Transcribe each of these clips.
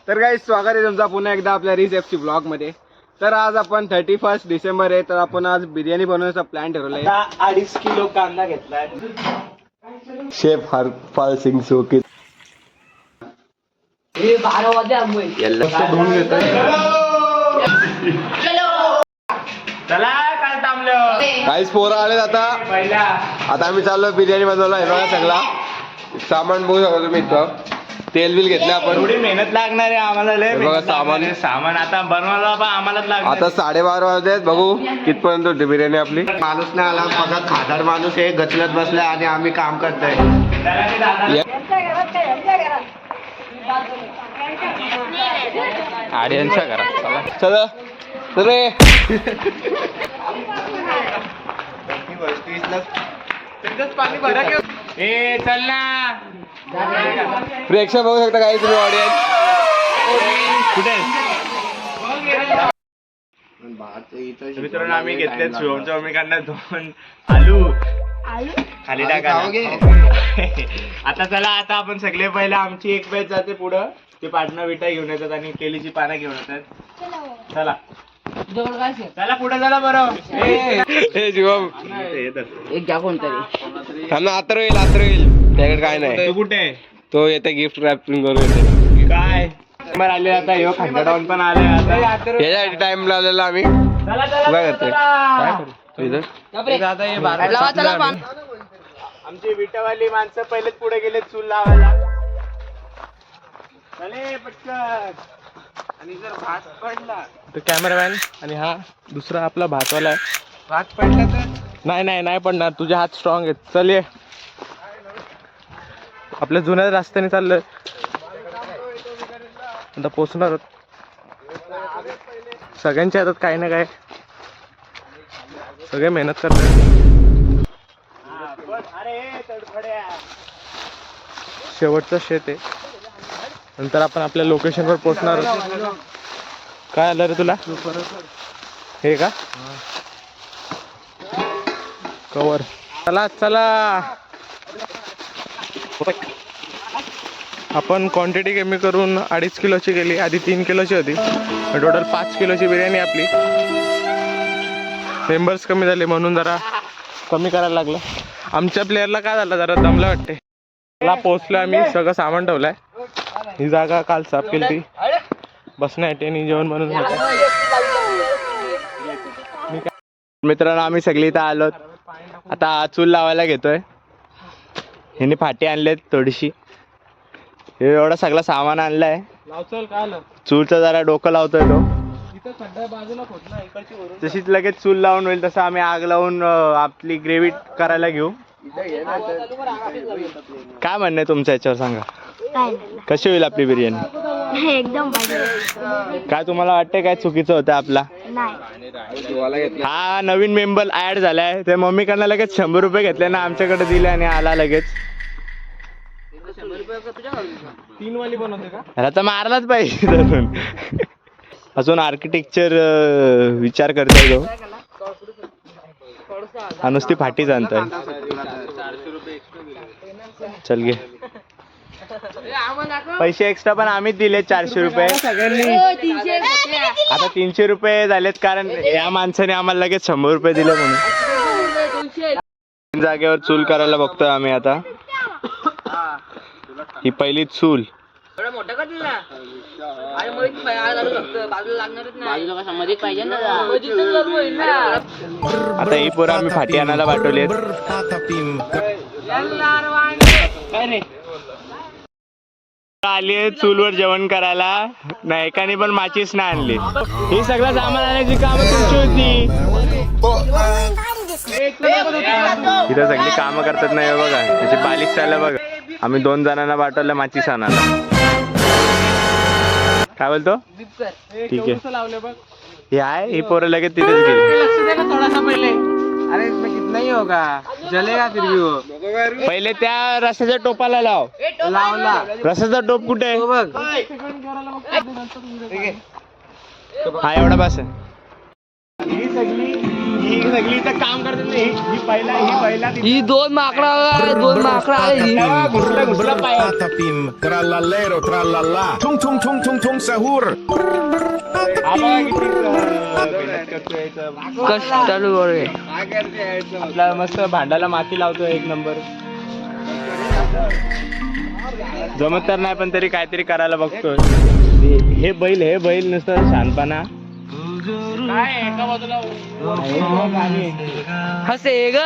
तर काही स्वागत आहे तुमचा पुन्हा एकदा आपल्या रिच एफसी ब्लॉग मध्ये. तर आज आपण 31 डिसेंबर आहे, तर आपण आज बिर्याणी बनवण्याचा प्लॅन ठरवलाय. 2.5 किलो कांदा घेतलाय. शेफ हरपाल सिंग सोकी 12 वाजे दोन घेतोय. चला काय थांबलो. काहीच पोरं आलेत आता. पहिला आता आम्ही चाललो बिर्याणी बनवला आहे बघा. सगळा सामान बघू शकता तुम्ही. इथं तेल बिल घेतलं आपण. थोडी मेहनत लागणार आहे आम्हाला. लय बघा मेहनत सामान. लागणार आहे. सामान आता बनवायला पण आम्हालाच लागणार. आता 12:30 वाजले. बघू कितपर्यंत होती बिर्याणी आपली. माणूस नाही आला बघा. खादाड माणूस आहे, गचलत बसलाय आणि आम्ही काम करतोय. आर्यनच्या घरात चला रे. ए चल ना. प्रेक्षक बघू शकता काही तुम्ही ऑडियन्स. कुठे मित्रांनो आम्ही घेतले शिवमच्या मम्मीकडनं 2 आलू खाली टाका. आता चला, आता आपण सगळे पहिले आमची एक बॅच जाते पुढं. ते पाटणं विटा घेऊन येतात आणि केलीची पानं घेऊन येतात. चला चला पुढे चला. बरं हे शिवम एक घ्या कोणतरी. थांब ना. आता येईल त्याकडे काय नाही. तू कुठे तो येते गिफ्ट रॅपिंग करून येते. काय बरं आले. आता ह्यो खांदाडावून पण आले. आता याच्यासाठी टाइम लावलेला आम्ही. चला काय करते काय करू इथं. आमची विटावाली माणसं पहिलेच पुढे गेले चूल लावायला. चले पटकन. आणि जर भात पडला तो कॅमेरामॅन आणि हा दुसरा आपला भातवाला आहे. भात पडला तर नाही पडणार. तुझे हात स्ट्रॉंग आहेत. चल ये. आपल्या जुन्या रस्त्याने चाललोय. आता पोचणार आहोत. सगळ्यांच्या हातात काही ना काय. सगळे मेहनत करतात. अरे तडफड्या. शेवटचं शेत आहे. नंतर आपण आपल्या लोकेशनवर पोचणार आहोत. काय आलं रे तुला हे का कवर. चला आपण क्वांटिटी कमी करून 2.5 किलोची केली. आधी 3 किलोची होती. टोटल 5 किलोची बिर्याणी आपली. मेंबर्स कमी झाले म्हणून जरा कमी करायला लागलं. आमच्या प्लेअरला काय झालं, जरा दमला वाटते. मला पोचलो आम्ही. सगळं सामान ठेवलंय. ही जागा काल साफ केली ती बसण्यासाठी आणि जेवण बनवून. मित्रांनो आम्ही सगळी इथं आलोत. आता चूल लावायला घेतोय. ह्याने फाटी आणलेत थोडीशी. हे एवढा सगळं सामान आणलंय. चूलचं जरा डोकं लावतोय तो. तशीच लगेच चूल लावून होईल. तसं आम्ही आग लावून आपली ग्रेव्ही करायला घेऊ. काय म्हणणं आहे तुमचं याच्यावर सांगा. कशी होईल आपली बिर्याणी. एकदम काय तुम्हाला वाटतंय काय चुकीचं होतं आपला. हा नवीन मेंबर ऍड झालाय. ते मम्मीकडनं लगेच 100 रुपये घेतले ना आमच्याकडे दिले आणि आला लगेच. 3 वाली बनवते का. ह्याला तर मारलाच पाहिजे धरून. अजून आर्किटेक्चर विचार करतोय तो. हा नुसती फाटी जाणतोय. चल घे. पैसे एक्स्ट्रा पण आम्हीच दिले 400 रुपये. आता 300 रुपये झालेत कारण या माणसाने आम्हाला लगेच 100 रुपये दिले म्हणून. जागेवर चूल करायला बघतोय आम्ही आता. ही पहिली चूल. आता ही पोरं आम्ही फाटी आणायला पाठवली. आली चूलवर जेवण करायला. नाही एकाने पण माचीस नाही आणली. ही सगळं सामान आणायची कामं तुमची होती. इथं सगळी कामं करतात नाही बघा. त्याची बालिश चाललं बघा. आम्ही 2 जणांना पाठवलं माचीस आणायला. काय बोलतो. ठीक आहे. हे आहे. ही पोरं लगेच तिथेच गेली. थोडासा पहिले. अरे इसमें कितना ही होगा, जलेगा फिर भी वो. पहिले त्या रस्त्याच्या टोपाला लाव. लावला. रस्त्याचा टोप कुठे आहे. बघ. हा एवढा बस आहे. ही सगळी इथं काम करते ना, ही पहिला ही दोन माकडा आली घुसला पाय Patapim, trallallero, trallallà, tung tung tung tung tung sahur. हा बघा किती मेहनत करतोय इथं. कष्टालू बरे आपला मस्त भांडाला माती लावतो एक नंबर. जमत तर नाही पण तरी काहीतरी करायला बघतोय. हे बैल नुसतं शानपणा हसे ग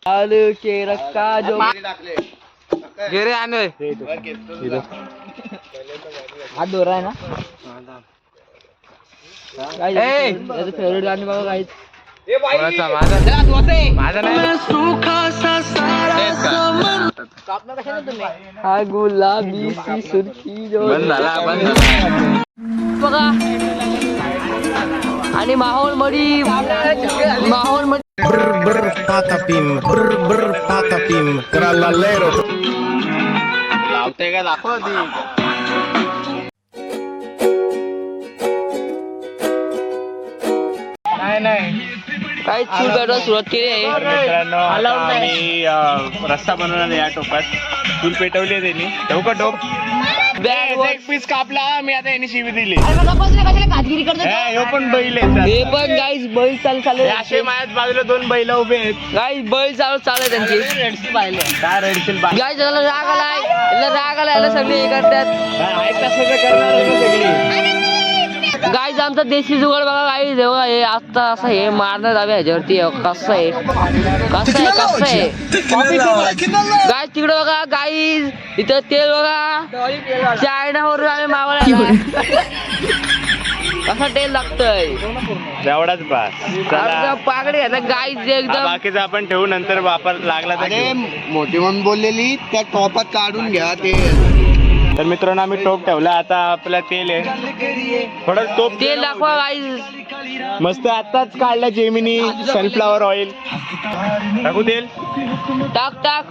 आलू के रक्का जो गेरे आने हात दोरा आहे ना फेवरेट गाणी बघा काही हा गुलाबी सी सुरखी जो बघा आणि माहोल मध्ये Brr brr patapim, brr brr patapim, trallallero. लावते का दाखव ती. नाही काही चूल पेटवायला सुरुवात केली आहे. मित्रांनो आता आम्ही रस्ता बनवणार या टोपात. चूल पेटवली आहे त्यांनी. ठेवू का टोप? एक पीस कापला मी आता यांनी शिवी दिली. ह्यो पण बैल आहेत. हे पण गाईज बैल चालू असे माझ्याच बाजूला 2 बैल उभे आहेत. गाईज बैल चालू त्यांची काय रडशील बा? गाईज याला राग आलाय याला सगळे हे करतात. तसं करणार सगळी. गाईज आमचा देशी जुगाड बघा गाईज बघा हे आता असं हे मारण्यात हवे ह्याच्यावरती कसं आहे गाईज तिकडे बघा गाईज इथं तेल बघा चायनावरून आम्ही मागवला कसं तेल लागतंय एवढाच बा. पागडे आता गाईज एकदम बाकीचं आपण ठेवू नंतर वापर लागला तर घेऊ. मोठी म्हणून बोललेली त्या टॉपात काढून घ्या ते. तर मित्रांनो आम्ही टोप ठेवला. आता आपला तेल आहे थोडं टोप तेल दाखवा गाईज मस्त आताच काढला जेमिनी सनफ्लावर ऑइल. टाकू तेल. टाक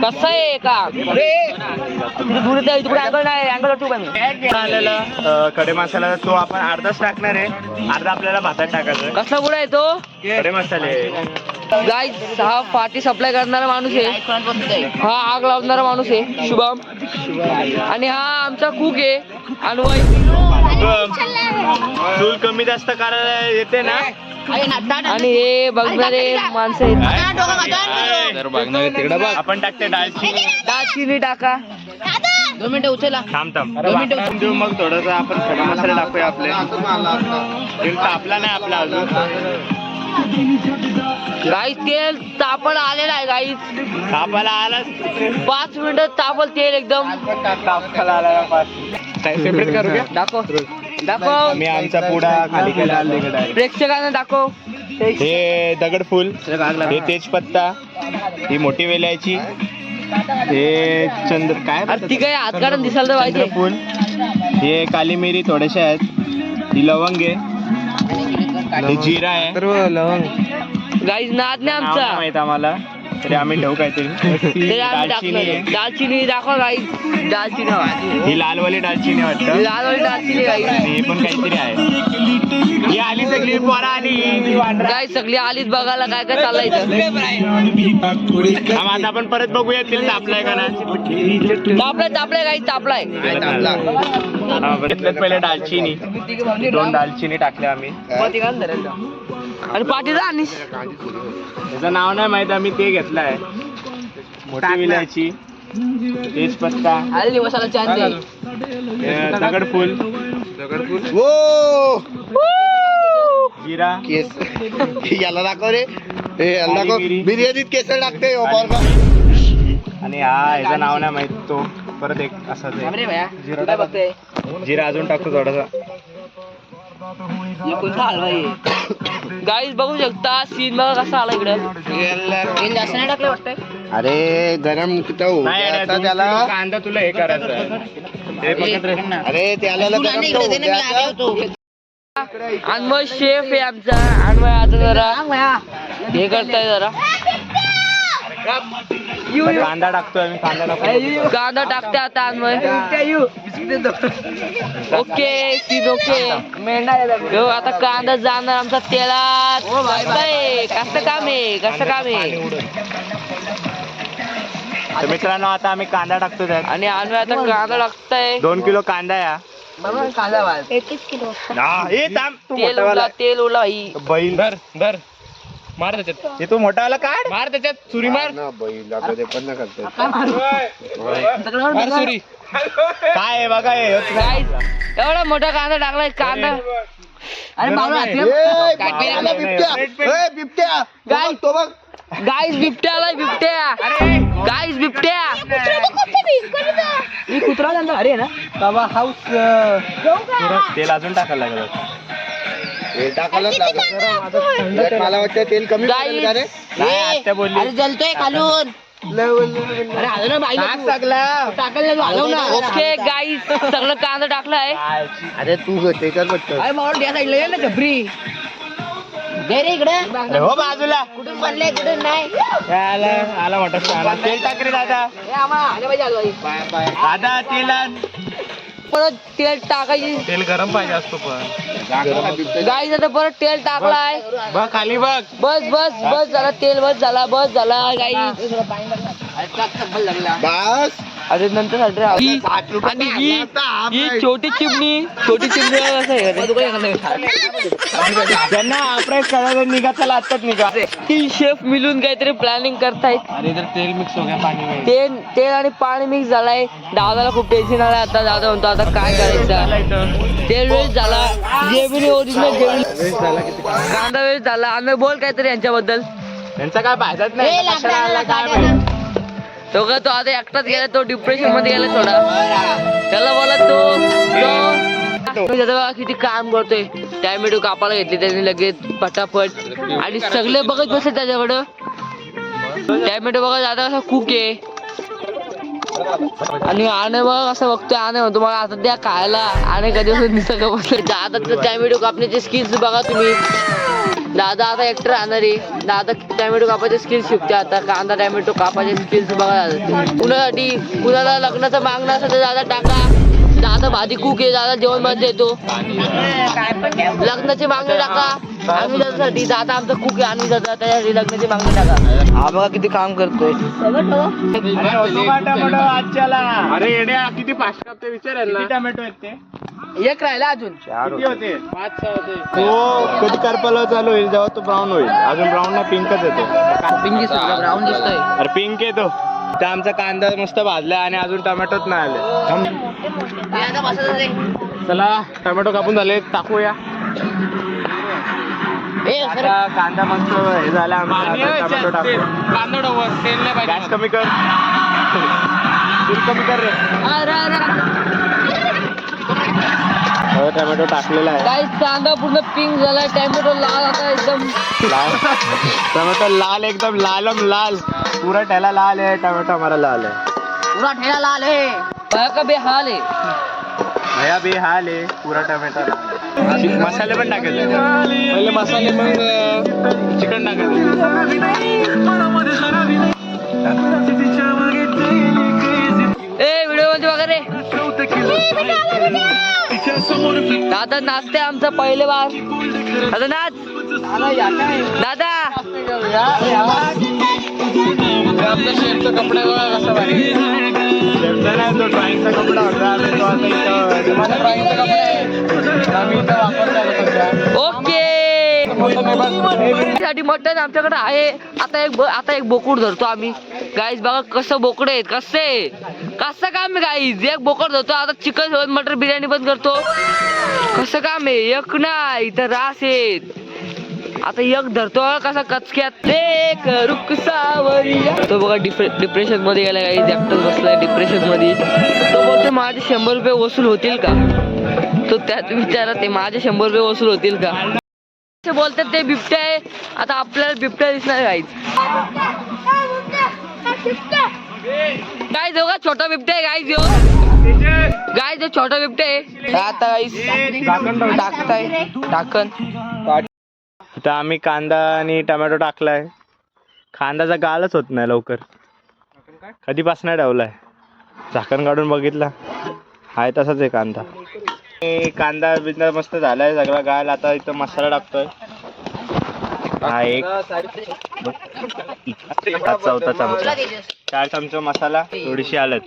कसं आहे का दूर तिकडे अँगल नाही अँगल टू आलेला खडे मसाला तो आपण अर्धाच टाकणार आहे. अर्धा आपल्याला भातात टाकायचं. कसा कुठे आहे तो खडे मसाले गाईज हा फाटी सप्लाय करणारा माणूस आहे. हा आग लावणारा माणूस आहे शुभम. आणि हा आमचा कुक आहे अन्वय. चूल कमी जास्त करायला येते ना. आणि हे बघणारे माणसं आहेत. आपण टाकते दालचिनी टाका 2 मिनिटं उचला थांब देऊ मग थोडस आपण खडे मसाले टाकूया. आपले तेल तापला नाही आपला अजून. गाईज तेल तापण आलेलं आहे गाईज. तापाला आला 5 मिनिटं तापल तेल एकदम. तापाला आला. सेपरेट करू का? दाखव मी आमचा पुडा खाली केला. प्रेक्षकांना दाखव. हे दगडफूल, हे तेजपत्ता, ही मोठी वेलायची, हे चंद्र काय ती काय हात काढून दिसायला तर पाहिजे. चंद्रफूल, हे काली मिरी थोडेसे आहेत, ही लवंग आहे, हे जिरा आहे. गाईज नाद नाही आमचा माहित आम्हाला तरी आम्ही ठेवू काहीतरी. दालचिनी आहे. दालचिनी दाखवा गाईज. दालचिनी ही लालवाली दालचिनी वाटतं. लालवाली दालचिनी गाईज. हे पण काहीतरी आहे. ही आली सगळी पोरा आली. गाईज सगळी आलीच बघायला काय काय चाललंय इथं. आता आपण परत बघूया तेल तापलाय का नाही. तापलाय गाईज तापलाय. पहिले दालचिनी 2 दालचिनी टाकल्या आम्ही. आणि पाठीचा आणि त्याचं नाव नाही माहित आम्ही ते घेतलंय. मोठी विलायची, तेजपत्ता, हल्ली मसाला चांदी दगडफूल, ओ जिरा, केस याला दाखव रे. हे याला दाखव. बिर्याणीत केसर टाकते हो बरं. आणि हा याचं नाव नाही माहित. तो परत एक असाच आहे. जिरा अजून टाकतो थोडासा. गाईज बघू शकता सीन बघा कसा आला इकडे. जास्त नाही टाकलं वाटतंय. अरे गरम त्याला कांदा तुला हे करायचं. अरे त्याला गरम अन्वय शेफ आहे आमचा. अन्वय आता जरा हे करताय जरा कांदा टाकतोय आम्ही, कांदा टाकतो. कांदा टाकते आता अन्वय. Okay scene okay. हो, आता कांदा जाणार आमचा तेलात. कसं काम आहे, कसं काम आहे. तर मित्रांनो आता आम्ही कांदा टाकतो त्यात. आणि अन्वय आता कांदा टाकताय. 2 किलो कांदा या. हे थांब, तू तेल मोठावाला उला, तेल उला ही. बैल धर धर मार त्याच्यात, हे तू मोठावाला काढ. मार त्याच्यात सुरी मार. मार सुरी. काय आहे बघा हे. Guys, एवढा मोठा कांदा टाकलाय. कांदा गाईस बिबट्या आलाय, बिबट्या. गाईस बिबट्या. मी कुत्रा झाला. अरे ना बाबा हाऊस. तेल अजून टाकायला लागलं. मला वाटतं तेल कमी पडेल का रे? नाही आत्या बोलली. अरे जलतोय खालून. ओके गाईस सगळं कांदा टाकलाय. अरे तू त्याच्यात बघतो. अरे हो बाजूला. कुठून बनले कुठून नाही. आला वाटत आला. तेल टाक रे दादा. दादा तेल आण. परत तेल टाकायची. तेल गरम पाहिजे असतो पण. गाईस आता परत तेल टाकलाय. बघ खाली बघ. बस बस बस झाला तेल. बस झाला गाईस. बस अरे नंतर आणि ही छोटी चिमणी कसं आहे. त्यांना अप्राईज करायला निघा, चला आत्ताच निघा. तीन शेफ मिळून काहीतरी प्लॅनिंग करतायत. अरे इधर तेल मिक्स हो गया पानी में. तेल आणि पाणी मिक्स झालाय. दादाला खूप टेन्शन आलाय आता. दादा म्हणतो आता काय करायचं. तेल वेळ झाला. Gemini original Gemini. कांदा वेळ झाला. आम्ही बोल काहीतरी यांच्याबद्दल. त्यांचा काय फायदाच नाही. कशाला आला काय माहित. तो आता एकटाच गेला. तो डिप्रेशन मध्ये गेला थोडा. त्याला बोला तो बघा किती काम करतोय. टॅमॅटो कापायला घेतले त्यांनी लगेच पटापट. आणि सगळे बघत बसले त्याच्याकडं. टॅमॅटो बघा दादा कसा कुक आहे. आणि आणे बघ असं बघतोय. आणे म्हणतो मला आता द्या खायला. आणि कधी सगळं बसलं. दादाचं टॅमॅटो कापण्याचे स्किल्स बघा तुम्ही. दादा आता ऍक्टर राहणार आहे. दादा टॅमॅटो कापायचे स्किल्स शिकते आता. कांदा टॅमॅटो कापायचे स्किल्स बघा. कुणासाठी कुणाला लग्नाचं मागणं असेल तर दादा टाका. दादा भाजी कुक आहे. दादा जेवण मध्ये येतो. लग्नाची मागणी टाका. आम्ही त्याच्यासाठी दादा आमचा कुक आहे. आम्ही दादा त्याच्यासाठी लग्नाची मागणी टाका. हा बघा किती काम करतोय. टोमॅटो आजच्याला. अरे येड्या किती फास्ट कापते विचार किती टोमॅटो आहेत ते? एक राहिला अजून. किती होते? 5-6 होते. तो कधी करपाला चालू होईल जेव्हा तो ब्राऊन होईल. अजून ब्राऊन ना पिंकच येतो. पिंक दिसतोय, ब्राऊन दिसतोय. अरे पिंक येतो. तर आमचा कांदा मस्त भाजला आणि अजून टोमॅटोच नाही आले. चला टोमॅटो कापून झाले, टाकूया. आता कांदा मस्त हे झाला. टोमॅटो टाकू. कांदा डोवर तेल नाही पाहिजे. गॅस कमी कर. तेल कमी कर रे. टोमॅटो टाकलेला आहे. काही कांदा पूर्ण पिंक झालाय. टॅमॅटो लाल आता एकदम लाल. टोमॅटो लाल एकदम लालम लाल. पूरा ठेला लाल है. टोमॅटो हमारा लाल है. पूरा ठेला लाल है. का बेहाल है. भैया बेहाल है. पूरा टोमॅटो मसाले पण टाकायचे. पहिले मसाले मग चिकन टाकायचं. व्हिडिओ मध्ये वगैरे दादा नाचते आमचा पहिले बार. दादा नाच. दादा आपल्या शेरचा कपडा बघा कसा भारी. तो ड्रॉइंगचा कपडा होता. ड्रॉइंगचा कपडा आहे. आम्ही इथं वापरतो सध्या. ओके साठी मटन आमच्याकडे आहे. आता एक बोकड धरतो आम्ही. गाईज बघा कसं बोकड आहेत. कसं काम आहे गाईज. एक बोकड धरतो. आता चिकन सोबत मटर बिर्याणी पण करतो. कसं काम आहे. एक नाही इथं रास आहेत. आता एक धरतो कसा कचक्यात. एक रुक सावरिया. तो बघा डिप्रेशन मध्ये गेला गाईज. ऍक्टर बसलाय डिप्रेशन मध्ये. तो बोलतो माझे 100 रुपये वसूल होतील का. तो त्यात विचारा ते माझे 100 रुपये वसूल होतील का. बोलतात ते बिबट्या आहे. आता आपल्याला बिबट्या दिसणार गाईज. गाईज बघा छोटा बिबट्या आहे गाईज. गाईज छोटा बिबट्या आहे. आता गाईज टाकताय टाकन. आता आम्ही कांदा आणि टोमॅटो टाकलाय. कांद्याचा गालच होत नाही लवकर. कधीपासून ठेवलाय, झाकण काढून बघितला, हाय तसाच आहे कांदा. कांदा बिंदा मस्त झालाय सगळा गाल. आता इथं मसाला टाकतोय. हा एक चौथा चमचा, 4 चमचा मसाला, थोडीशी हळद,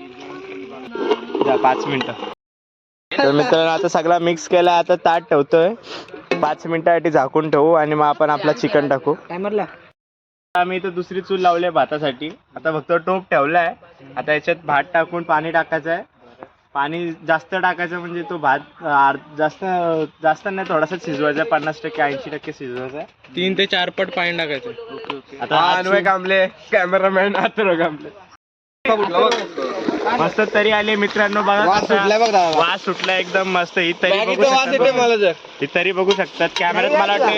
5 मिनिटं. तर मित्रांनो आता सगळा मिक्स केला. आता ताट ठेवतोय, 5 मिनिटासाठी झाकून ठेवू आणि मग आपण आपला चिकन टाकू. आम्ही इथं दुसरी चूल लावली भातासाठी. आता फक्त टोप ठेवलाय. आता याच्यात भात टाकून पाणी टाकायचं आहे. पाणी जास्त टाकायचं म्हणजे तो भात जास्त नाही, थोडासा शिजवायचा, 50% 80% शिजवायचा. 3 ते 4 पट पाणी टाकायचं. आता अन्वय कांबळे, कॅमेरामॅन अथर्व कांबळे. मस्त तरी आले मित्रांनो, बघा वास कसा सुटलाय बघ दादा. वास सुटला एकदम मस्त. ही तरी बघू मॅगीचा वास येते शकतात, मला जर. ही तरी बघू शकतात कॅमेऱ्यात. मला वाटते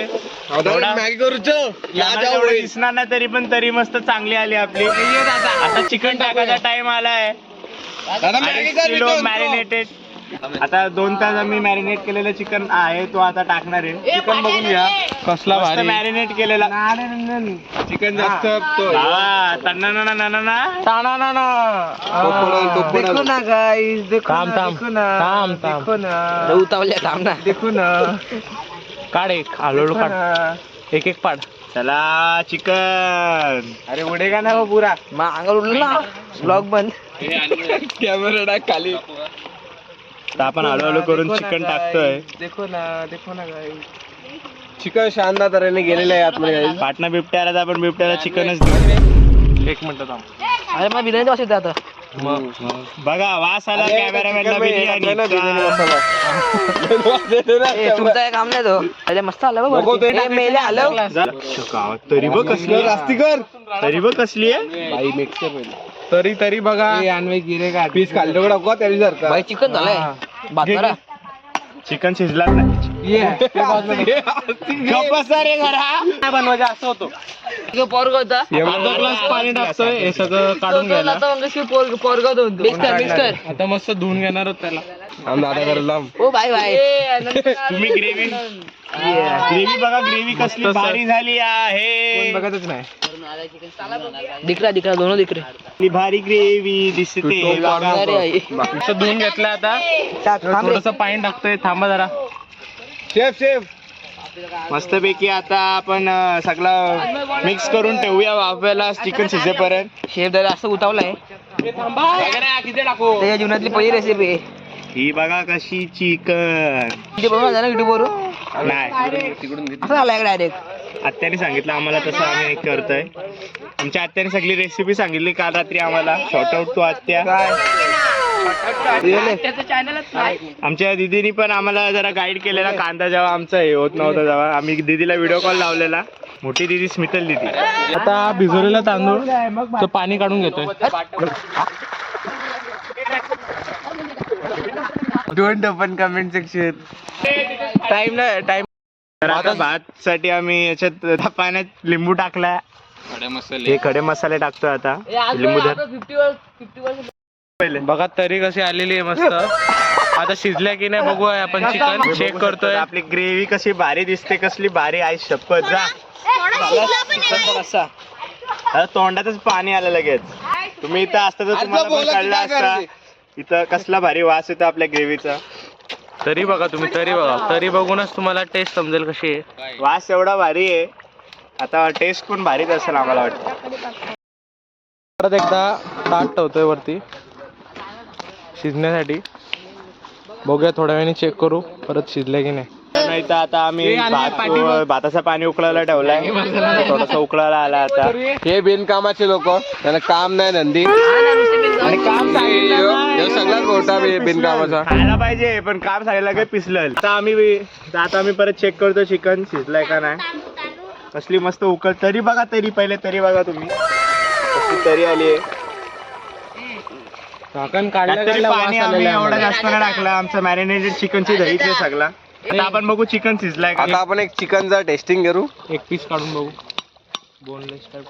एवढा- मॅगी करूचो कॅमेऱ्यात एवढं दिसणार नाही, तरी मस्त चांगली आली आपली. आता चिकन टाकायचा टाइम आलाय. Kilo marinated. आता 2 तास आम्ही मॅरिनेट केलेलं चिकन आहे, तो आता टाकणार आहे. चिकन बघून घ्या कसला भारी मॅरिनेट केलेला चिकन जास्त काढ एक हळूहळू काढ, एक एक पाड. चला चिकन. अरे उडे का ना पुरा अंगावर उडलं ना, ब्लॉग बंद. कॅमेरा टाक खाली. आता आपण हळूहळू करून चिकन टाकतोय. देखो ना चिकन शानदार तऱ्हेने गेलेलं आहे आतमध्ये. पाटणा बिबट्याला तर आपण बिबट्याला चिकनच देऊ. 1 मिनिट थांब. अरे मला बिर्याणी वास येते आता. बघा वास आला कॅमेरामॅनला बिर्याणी. तुमचं काय काम नाही तो. अरे मस्त आलं बघ. मेले आलं. गावात तरी बघ कसली आहे. जास्ती कर. तरी बघ कसली आहे. बाई मिक्स पहिले तरी बघा. अन्वय गिरे का पीस खाल्लं का त्याला सारखं. भाई चिकन झालंय. बात करा. चिकन शिजलाच नाही. रे घरा बनवायचं असं होतं. पोरग होता. अर्धा ग्लास पाणी टाकतोय हे सगळं काढून घ्यायला. पोरग मिक्स कर. आता मस्त धुवून घेणार आहोत त्याला. दादा करायला ओ भाई भाई. तुम्ही ग्रेव्ही बघा, ग्रेव्ही कसली भारी झाली आहे. बघतच नाही. दिकरा दोनों दिकरे. कसली भारी ग्रेव्ही दिसते बघा. मस्त धुवून घेतलं. आता थोडस पाणी टाकतोय. थांबा जरा. शेफ मस्त पैकी आता आपण सगळं मिक्स करून ठेवूया वाफवायला चिकन शिजेपर्यंत. शेफ दादा असं उतावलाय. त्याच्या जीवनातली पहिली रेसिपी आहे. ही बघा कशी चिकन. बनवला ना युट्यूब वरून. नाही, असं आलाय डायरेक्ट. आत्याने सांगितलं आम्हाला, तसं आम्ही करतोय. आमच्या आत्याने सगळी रेसिपी सांगितली काल रात्री आम्हाला. शॉर्ट आउट टू आत्या. आमच्या दीदीनी पण आम्हाला जरा गाईड केलेला. कांदा जेव्हा आमचा हे होत नव्हता तेव्हा आम्ही दीदीला व्हिडिओ कॉल लावलेला. मोठी दीदी स्मितल दीदी. आता भिजवलेला तांदूळ तो पाणी काढून घेतोय. Don't open comment section. Time आता भात साठी आम्ही याच्यात पाण्यात लिंबू टाकलाय. हे खडे मसाले टाकतोय आता. लिंबू पहिले बघा तरी कशी आलेली आहे मस्त. आता शिजल्या की नाही बघूया आपण. चिकन चेक करतोय. आपली ग्रेव्ही कशी भारी दिसते, कसली भारी आहे. शपथ जा. आता तोंडातच पाणी आलं लगेच. तुम्ही इथं असता तर तुम्हाला पण कळलं असता इथं कसला भारी वास येतो आपल्या ग्रेव्हीचा. तरी बघा तुम्ही. तरी बघूनच तुम्हाला टेस्ट समजेल कशी आहे. वास एवढा भारी आहे. आता टेस्ट पण भारीच असेल आम्हाला वाटतं. परत एकदा ताट ठेवतोय वरती शिजण्यासाठी. बघूया थोड्या वेळाने चेक करू परत शिजले की नाही. नाही तर आता आम्ही भाताचं पाणी उकळायला ठेवलाय. थोडस उकळायला आला आता. हे बिनकामाचे लोक, त्यांना काम नाही धंदी आणि काम सगळ्यात मोठा बिनकामाचा. खायला पाहिजे पण काम झालेलं काही पिसलं. आता आम्ही परत चेक करतो चिकन शिजलाय का नाही. कसली मस्त उकळ. तरी बघा तुम्ही कसली तरी आली आहे. झाकण पाणी आम्ही एवढा जास्त नाही टाकला. आमचं मॅरिनेटेड चिकनची दहीच आहे सगळा. आता आपण बघू चिकन शिजलाय का. आता आपण एक चिकनचा टेस्टिंग करू. एक पीस काढून बघू. बोनलेस टाईप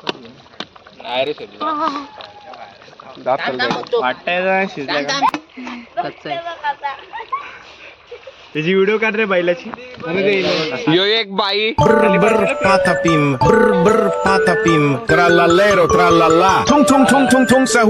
वाटतंय शिजलाय का. त्याची व्हिडिओ काढ रे बैलाची. यो एक बाई Brr brr patapim, brr brr patapim, trallallero trallalla, tung tung tung tung tung sa